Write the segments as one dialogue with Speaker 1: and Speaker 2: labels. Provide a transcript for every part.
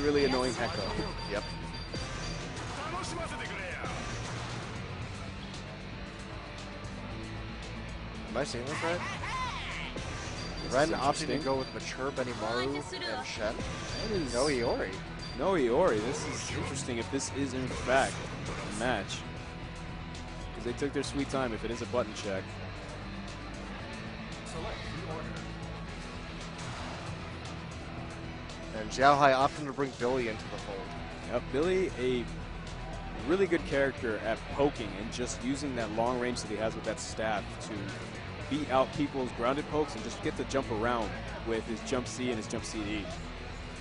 Speaker 1: really annoying echo.
Speaker 2: Yep. Am I seeing this right? Ren opting to go with mature Benimaru and Shen. No Iori.
Speaker 1: No Iori. This is interesting if this is in fact a match. Because they took their sweet time if it is a button check.
Speaker 2: And XiaoHai opting to bring Billy into the fold.
Speaker 1: Yep, Billy, a really good character at poking and just using that long range that he has with that staff to beat out people's grounded pokes and just get to jump around with his jump C and his jump CD.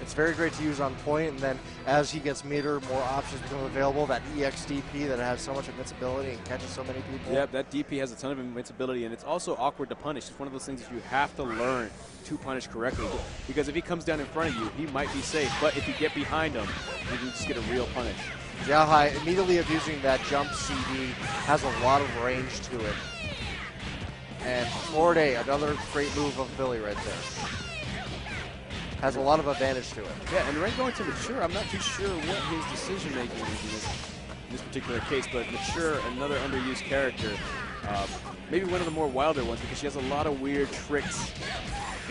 Speaker 2: It's very great to use on point, and then as he gets meter, more options become available. That EX DP that has so much invincibility and catches so many people.
Speaker 1: Yep, that DP has a ton of invincibility, and it's also awkward to punish. It's one of those things that you have to learn to punish correctly, because if he comes down in front of you, he might be safe, but if you get behind him, you can just get a real punish.
Speaker 2: XiaoHai immediately abusing that jump CD, has a lot of range to it. And forward A, another great move of Billy right there. Has a lot of advantage to it.
Speaker 1: Yeah, and Ren going to Mature, I'm not too sure what his decision-making is in this particular case, but Mature, another underused character, maybe one of the more wilder ones because she has a lot of weird tricks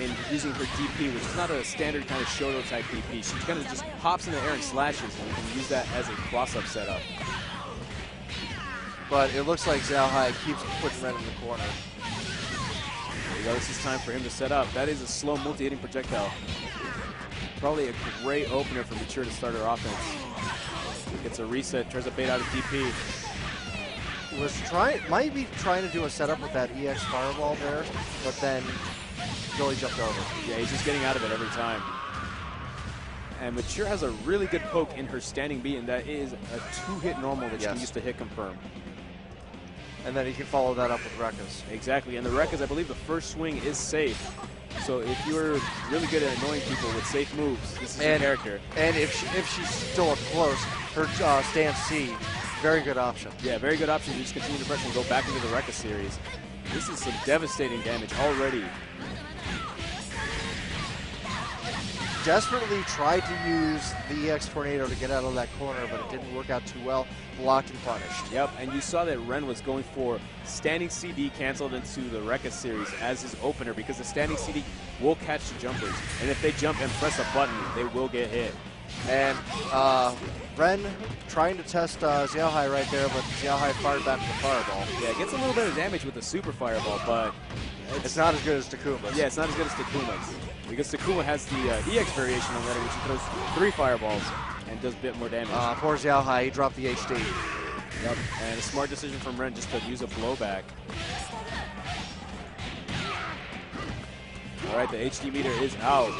Speaker 1: in using her DP, which is not a standard kind of Shoto type DP. She kind of just hops in the air and slashes, and you can use that as a cross-up setup.
Speaker 2: But it looks like XiaoHai keeps putting Ren in the corner.
Speaker 1: There you go, this is time for him to set up. That is a slow multi-hitting projectile. Probably a great opener for Mature to start her offense. Gets a reset, tries to bait out a DP.
Speaker 2: Might be trying to do a setup with that EX fireball there, but then Billy jumped over.
Speaker 1: Yeah, he's just getting out of it every time. And Mature has a really good poke in her standing B, and that is a 2-hit normal that she can use to hit confirm.
Speaker 2: And then he can follow that up with Rekkas.
Speaker 1: Exactly, and the Rekkas, I believe the first swing is safe. So if you're really good at annoying people with safe moves, this is your character.
Speaker 2: And if she's still up close, her stance C, very good option.
Speaker 1: Yeah, very good option to just continue to pressure and go back into the Rekka series. This is some devastating damage already.
Speaker 2: Desperately tried to use the EX Tornado to get out of that corner, but it didn't work out too well. Blocked and punished.
Speaker 1: Yep, and you saw that Ren was going for standing CD canceled into the Rekka series as his opener because the standing CD will catch the jumpers. And if they jump and press a button, they will get hit.
Speaker 2: And Ren trying to test XiaoHai right there, but XiaoHai fired back with the fireball.
Speaker 1: Yeah, it gets a little bit of damage with the super fireball, but
Speaker 2: it's not as good as Takuma's.
Speaker 1: Yeah, it's not as good as Takuma's. Because Takuma has the EX variation on that, which he throws 3 fireballs and does a bit more damage.
Speaker 2: Poor XiaoHai, he dropped the HD.
Speaker 1: Yep, and a smart decision from Ren just to use a blowback. All right, the HD meter is out.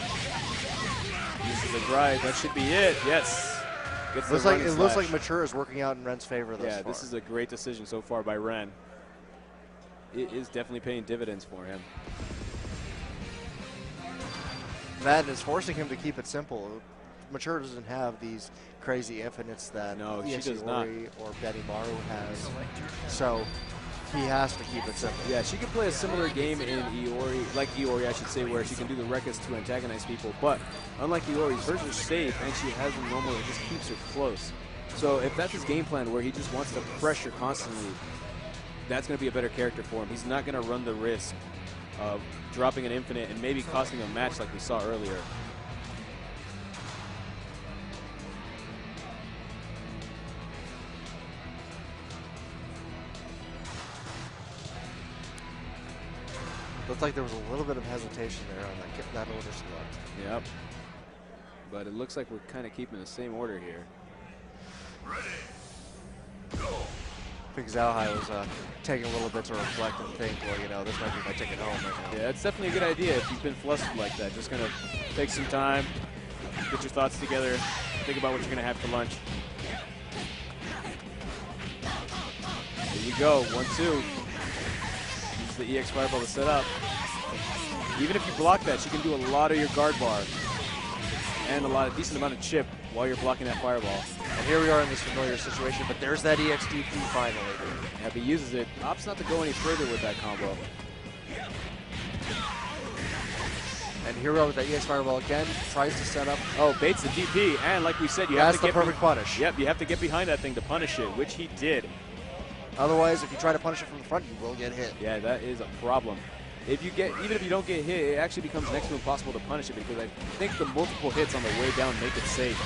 Speaker 1: Uses a drive, that should be it, yes.
Speaker 2: It looks like Mature is working out in Ren's favor thus far.
Speaker 1: Yeah, this is a great decision so far by Ren. It is definitely paying dividends for him.
Speaker 2: That is forcing him to keep it simple. Mature doesn't have these crazy infinites that
Speaker 1: she does not.
Speaker 2: Or Benimaru has. So he has to keep it simple.
Speaker 1: Yeah, she can play a similar game in Iori, like Iori I should say, where she can do the Rekkas to antagonize people, but unlike Iori's, hers is safe and she has a normal that just keeps her close. So if that's his game plan where he just wants to pressure constantly, that's going to be a better character for him. He's not going to run the risk of dropping an infinite and maybe costing a match like we saw earlier.
Speaker 2: Looks like there was a little bit of hesitation there on that order select.
Speaker 1: Yep. But it looks like we're kind of keeping the same order here.
Speaker 3: Ready. Go.
Speaker 2: I think XiaoHai was taking a little bit to reflect and think, well, you know, this might be my ticket home right now.
Speaker 1: Yeah, it's definitely a good idea if you've been flustered like that. Just kind of take some time, get your thoughts together, think about what you're going to have for lunch. There you go, 1-2. Use the EX Fireball to set up. Even if you block that, she can do a lot of your guard bar and a decent amount of chip while you're blocking that fireball.
Speaker 2: And here we are in this familiar situation, but there's that EXDP finally.
Speaker 1: Yeah, if he uses it, opts not to go any further with that combo.
Speaker 2: And Hero with that EX Fireball again tries to set up.
Speaker 1: Oh, baits the DP, and like we said, you
Speaker 2: That's
Speaker 1: have to
Speaker 2: the
Speaker 1: get
Speaker 2: perfect punish.
Speaker 1: Yep, you have to get behind that thing to punish it, which he did.
Speaker 2: Otherwise, if you try to punish it from the front, you will get hit.
Speaker 1: Yeah, that is a problem. Even if you don't get hit, it actually becomes next to impossible to punish it because I think the multiple hits on the way down make it safe.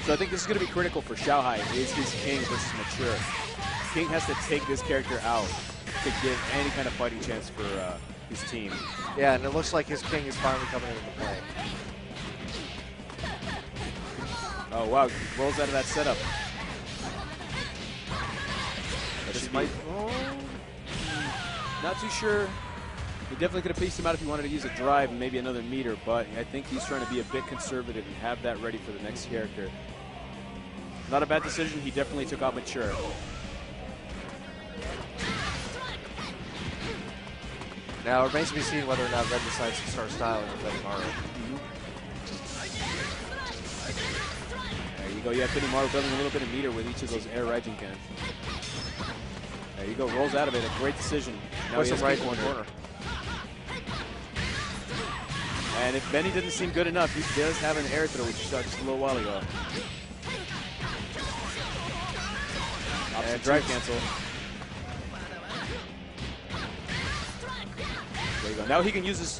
Speaker 1: So I think this is going to be critical for XiaoHai. Is his King versus Mature. King has to take this character out to give any kind of fighting chance for his team.
Speaker 2: Yeah, and it looks like his King is finally coming into play.
Speaker 1: Oh wow, rolls out of that setup. This might. Not too sure. He definitely could have pieced him out if he wanted to use a drive and maybe another meter, but I think he's trying to be a bit conservative and have that ready for the next character. Not a bad decision. He definitely took out Mature.
Speaker 2: Now, it remains to be seen whether or not Red decides to start styling with Benimaru.
Speaker 1: There you go. You have Benimaru building a little bit of meter with each of those air Raijin cans. There you go. Rolls out of it. A great decision. Now
Speaker 2: Puts
Speaker 1: he
Speaker 2: him
Speaker 1: has
Speaker 2: right
Speaker 1: King
Speaker 2: in the corner.
Speaker 1: And if Benny didn't seem good enough, he does have an air throw, which he shot just a little while ago. Opposite drive cancel. There you go. Now he can use this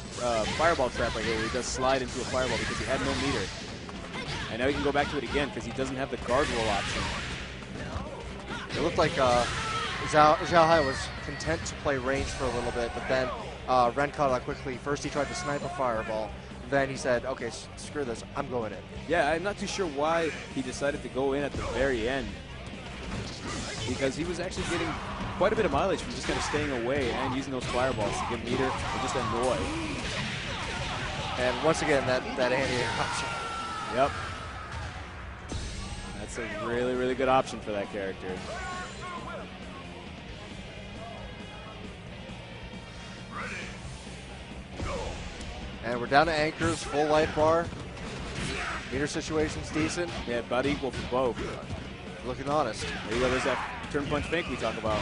Speaker 1: fireball trap right here where he does slide into a fireball because he had no meter. And now he can go back to it again because he doesn't have the guard roll option.
Speaker 2: It looked like XiaoHai was content to play range for a little bit, but then Ren caught out quickly. First he tried to snipe a fireball. Then he said, okay, screw this, I'm going in.
Speaker 1: Yeah, I'm not too sure why he decided to go in at the very end. Because he was actually getting quite a bit of mileage from just kind of staying away and using those fireballs to get meter and just annoy.
Speaker 2: And once again, that anti-air option.
Speaker 1: Yep. That's a really, really good option for that character.
Speaker 2: And we're down to anchors, full life bar. Meter situation's decent.
Speaker 1: Yeah, about equal for both.
Speaker 2: Looking honest.
Speaker 1: There you go, there's that turn punch fake we talk about.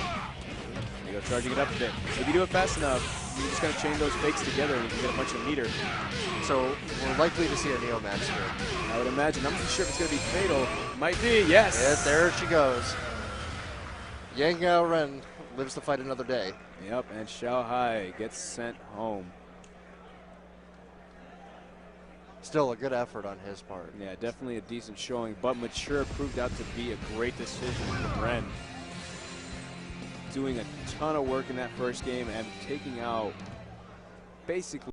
Speaker 1: There you go, charging it up a bit. If you do it fast enough, you just gotta chain those fakes together and you can get a bunch of meter.
Speaker 2: So we're likely to see a Neo match here.
Speaker 1: I would imagine. I'm not sure if it's gonna be fatal. Might be, yes.
Speaker 2: Yes, there she goes. Yang Yao Ren lives to fight another day.
Speaker 1: Yep, and XiaoHai gets sent home.
Speaker 2: Still a good effort on his part.
Speaker 1: Yeah, definitely a decent showing, but Mature proved out to be a great decision from Ren. Doing a ton of work in that first game and taking out basically